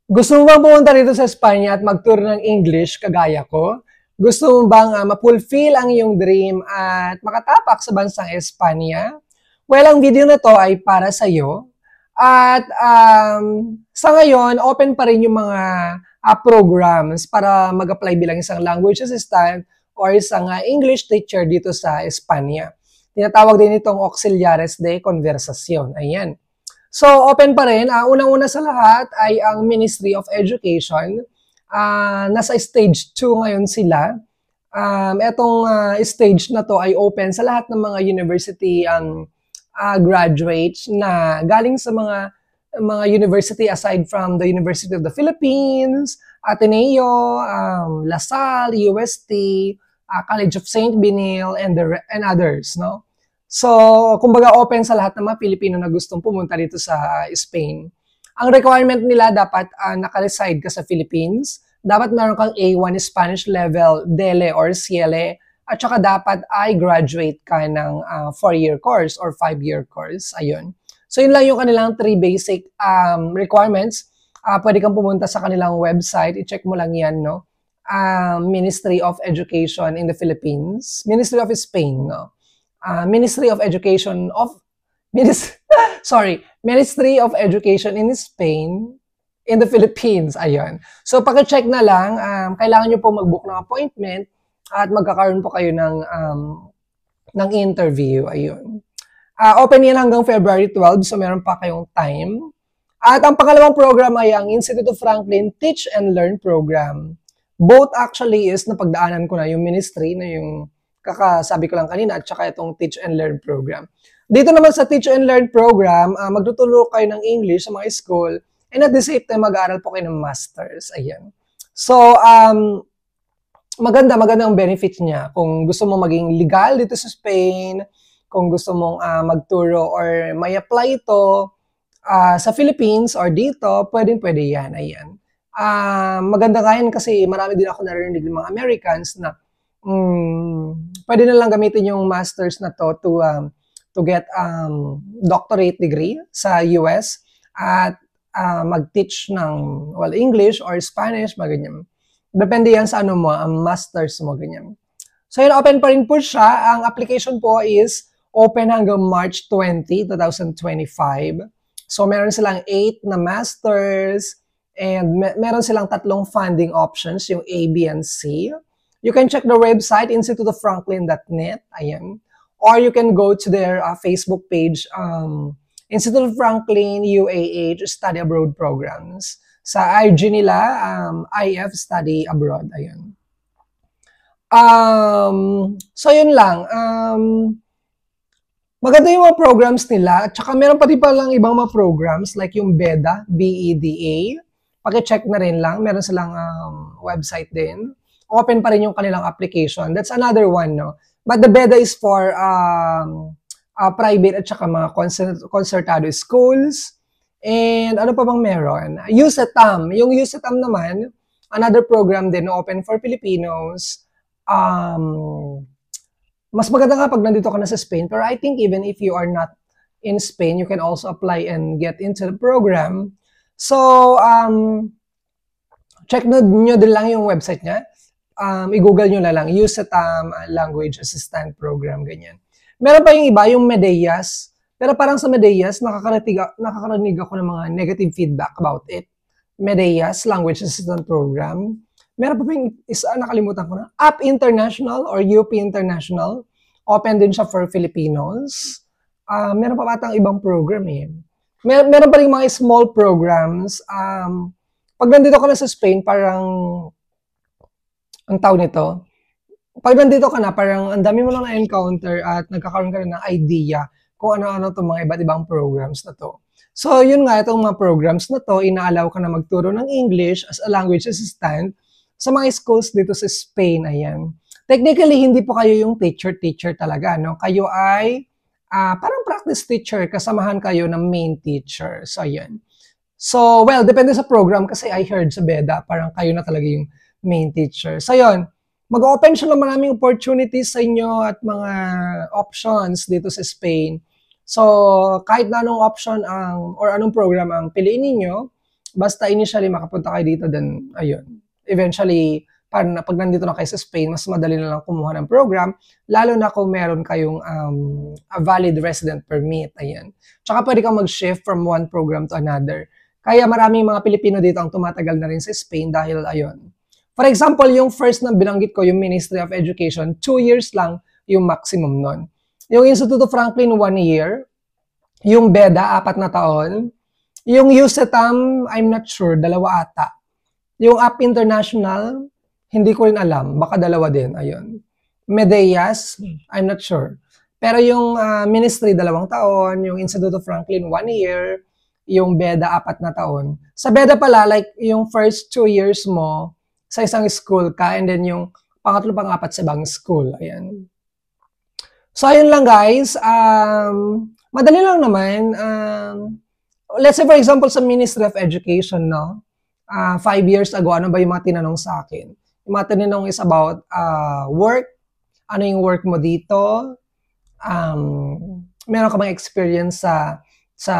Gusto mo bang pumunta rito sa Espanya at mag-tour ng English kagaya ko? Gusto mo bang ma-fulfill ang iyong dream at makatapak sa bansang Espanya? Well, ang video na to ay para sa iyo. At sa ngayon, open pa rin yung mga programs para mag-apply bilang isang language assistant or isang English teacher dito sa Espanya. Tinatawag din itong Auxiliares de Conversación. Ayan. So, open pa rin. Unang-una sa lahat ay ang Ministry of Education. Nasa stage 2 ngayon sila. Etong stage na to ay open sa lahat ng mga university graduates na galing sa mga university aside from the University of the Philippines, Ateneo, LaSalle, UST, College of St. Benil, and others, no? So, kumbaga open sa lahat ng mga Pilipino na gustong pumunta dito sa Spain. Ang requirement nila dapat naka-reside ka sa Philippines, dapat meron kang A1 Spanish level, DELE or CLE, at saka dapat ay graduate ka ng 4-year course or 5-year course. Ayun. So, yun lang yung kanilang 3 basic requirements. Pwede kang pumunta sa kanilang website, i-check mo lang yan, no? Ministry of Education in the Philippines, Ministry of Spain, no? Ministry of Education Ministry of Education in Spain, in the Philippines. Ayun. So, pag-check na lang, kailangan nyo po mag-book ng appointment at magkakaroon po kayo ng interview. Ayun. Open yan hanggang February 12, so meron pa kayong time. At ang pangalawang program ay ang Institute of Franklin Teach and Learn Program. Both actually is napagdaanan ko na yung ministry na yung kakasabi ko lang kanina at saka itong Teach and Learn Program. Dito naman sa Teach and Learn Program, magtuturo kayo ng English sa mga school and at the same time mag-aaral po kayo ng masters. Ayan. So, maganda ang benefit niya. Kung gusto mo maging legal dito sa Spain, kung gusto mong magturo or may apply ito sa Philippines or dito, pwede yan. Ayan. Maganda nga yan kasi marami din ako narinig ng mga Americans na pwede na lang gamitin yung masters na to get doctorate degree sa US at mag-teach ng English or Spanish, ganyan. Depende yan sa masters mo, ganyan. So yun, open pa rin po siya. Ang application po is open hanggang March 20, 2025. So meron silang 8 na masters and meron silang 3 funding options, yung A, B, and C. You can check the website, instituteoffranklin.net, ayan. Or you can go to their Facebook page, Institute of Franklin UAH Study Abroad Programs. Sa IG nila, IF Study Abroad, ayan. So yun lang. Maganda yung mga programs nila. At saka meron pati palang ibang mga programs like yung BEDA, B-E-D-A. Paki-check na rin lang. Meron silang website din. Open pa rin yung kanilang application. That's another one, no? But the BEDA is for private at saka mga concertado schools. And ano pa bang meron? USETAM. Yung USETAM naman, another program din open for Filipinos. Mas maganda nga pag nandito ka na sa Spain. Pero I think even if you are not in Spain, you can also apply and get into the program. So, check nyo din lang yung website niya. I-google nyo na lang, USETAM Language Assistant Program, ganyan. Meron pa yung iba, yung Medeyas. Pero parang sa Medeyas, nakakarinig ako ng mga negative feedback about it. Medeyas Language Assistant Program. Meron pa yung isa, nakalimutan ko na. UP International or UP International. Open din siya for Filipinos. Meron pa batang ibang program eh. Meron pa rin mga small programs. Pag nandito ka na sa Spain, parang ang tawag nito, pag nandito ka na, parang ang dami mo lang na-encounter at nagkakaroon ka na ng idea kung ano-ano itong mga iba't ibang programs na to. So, yun nga, itong mga programs na to, inaalaw ka na magturo ng English as a language assistant sa mga schools dito sa Spain. Ayan. Technically, hindi po kayo yung teacher talaga, no? Kayo ay parang practice teacher, kasamahan kayo ng main teacher. So, ayan. So, well, depende sa program kasi I heard sa BEDA, parang kayo na talaga yung main teacher. So, yun. Mag-open siya ng maraming opportunities sa inyo at mga options dito sa Spain. So, kahit na anong option or anong program ang piliin ninyo, Basta initially makapunta kayo dito, then ayun. Eventually, pag nandito na kayo sa Spain, mas madali na lang kumuha ng program, lalo na kung meron kayong a valid resident permit. Ayan. Tsaka pwede kang mag-shift from one program to another. Kaya maraming mga Pilipino dito ang tumatagal na rin sa Spain dahil ayun. For example, yung first na binanggit ko, yung Ministry of Education, 2 years lang yung maximum nun. Yung Instituto Franklin, 1 year. Yung BEDA, 4 na taon. Yung USETAM, I'm not sure, 2 ata. Yung Up International, hindi ko rin alam, baka 2 din, ayun. Medeyas, I'm not sure. Pero yung Ministry, 2 taon. Yung Instituto Franklin, 1 year. Yung BEDA, 4 na taon. Sa BEDA pala, like yung first 2 years mo, sa isang school ka, and then yung pangatlo, pang-apat sa ibang school. Ayan. So, ayun lang guys. Madali lang naman. Let's say for example, sa Ministry of Education, no? 5 years ago, ano ba yung mga tinanong sa akin? Yung mga tinanong is about work. Ano yung work mo dito? Meron ka bang experience sa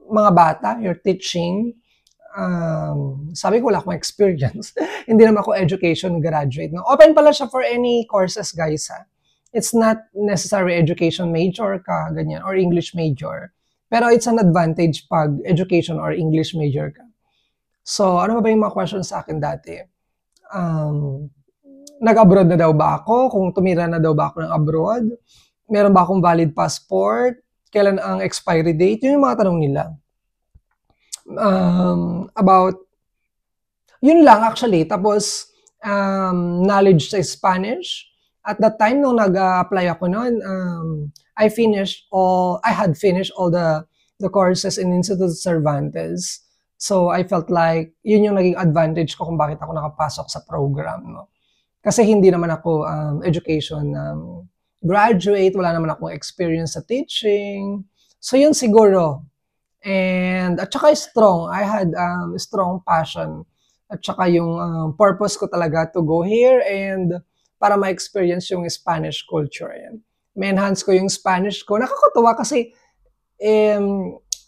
mga bata? Your teaching? Sabi ko, wala akong experience. Hindi naman ako education graduate. No? Open pala siya for any courses, guys. Ha? It's not necessary education major ka, ganyan, or English major. Pero it's an advantage pag education or English major ka. So, ano ba yung mga questions sa akin dati? Nag-abroad na daw ba ako? Kung tumira na daw ba ako ng abroad? Meron ba akong valid passport? Kailan ang expiry date? Yun yung mga tanong nila. About yun lang actually. Tapos knowledge sa Spanish. At that time nung nag-apply ako noon, I had finished all the courses in Instituto Cervantes. So I felt like yun yung naging advantage ko kung bakit ako nakapasok sa program, no. Kasi hindi naman ako education graduate, wala naman akong experience sa teaching. So yun siguro. And at saka strong, I had strong passion. At saka yung purpose ko talaga to go here and para ma-experience yung Spanish culture. Yan. Ma-enhance ko yung Spanish ko. Nakakatuwa kasi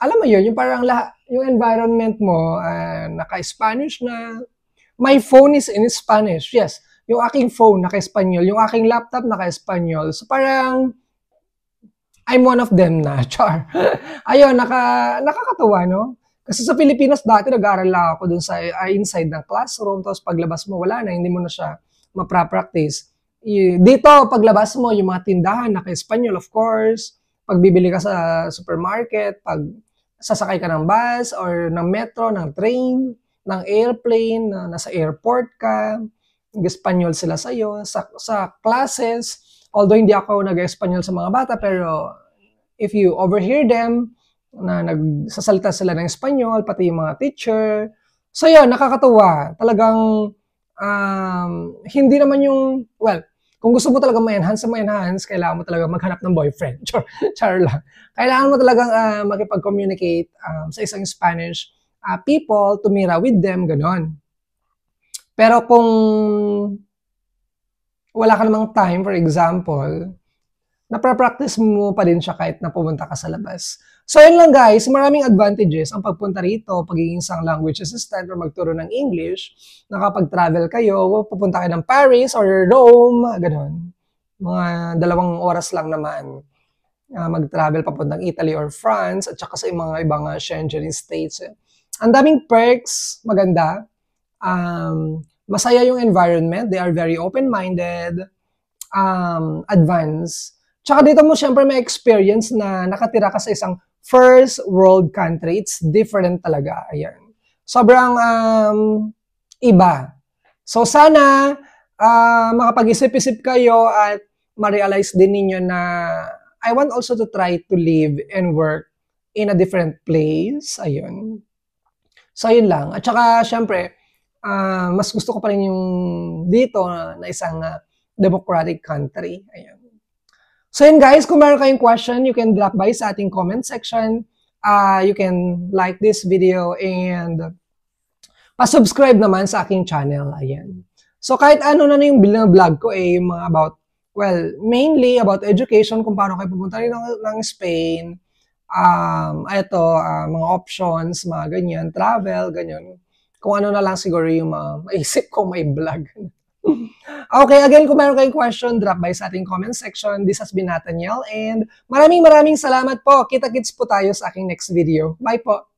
alam mo yun, yung parang yung environment mo naka-Spanish na. My phone is in Spanish. Yes, yung aking phone naka-Espanyol, yung aking laptop naka-Espanyol. So parang I'm one of them na, char. Ayun, nakakatuwa, no? Kasi sa Pilipinas dati nag-aaral lang ako dun sa inside ng classroom, tapos paglabas mo, wala na, hindi mo na siya mapra-practice. Dito, paglabas mo, yung mga tindahan, naka-Espanyol, of course. Pag bibili ka sa supermarket, pag sasakay ka ng bus, or ng metro, ng train, ng airplane, nasa airport ka, nag-Espanyol sila sa'yo. Sa classes, although hindi ako nag-Espanyol sa mga bata, pero if you overhear them, na nagsasalita sila ng Espanyol, pati yung mga teacher. So yun, nakakatuwa. Talagang, hindi naman yung, well, kung gusto mo talaga ma-enhance, kailangan mo talaga maghanap ng boyfriend. Char lang. Kailangan mo talagang makipag-communicate sa isang Spanish people, tumira with them, ganon. Pero kung wala ka namang time, for example, naprapractice mo pa din siya kahit na pumunta ka sa labas. So, yun lang guys, maraming advantages ang pagpunta rito, pagiging isang language assistant or magturo ng English. Nakapag-travel kayo, pupunta kayo ng Paris or Rome, gano'n. Mga 2 oras lang naman. Mag-travel papuntang Italy or France at saka sa mga ibang Schengen states. Ang daming perks, maganda. Masaya yung environment. They are very open-minded, advanced. Tsaka dito mo syempre may experience na nakatira ka sa isang first world country. It's different talaga. Ayan. Sobrang iba. So sana makapag-isip-isip kayo at ma-realize din ninyo na I want also to try to live and work in a different place. Ayun. So yun lang. At saka syempre, mas gusto ko pa rin yung dito na isang democratic country. Ayan. So yun guys, kung meron kayong question, you can drop by sa ating comment section. You can like this video and pa-subscribe naman sa aking channel. Ayan. So kahit ano na yung vlog ko yung mga about, well, mainly about education, kung paano kayo pupunta rin ng Spain, mga options, mga ganyan, travel, ganyan. Kung ano na lang siguro yung maisip ko may vlog. Okay, again, kung meron kayong question, drop by sa ating comment section. This has been Nathaniel, and maraming salamat po. Kita-kits po tayo sa aking next video. Bye po!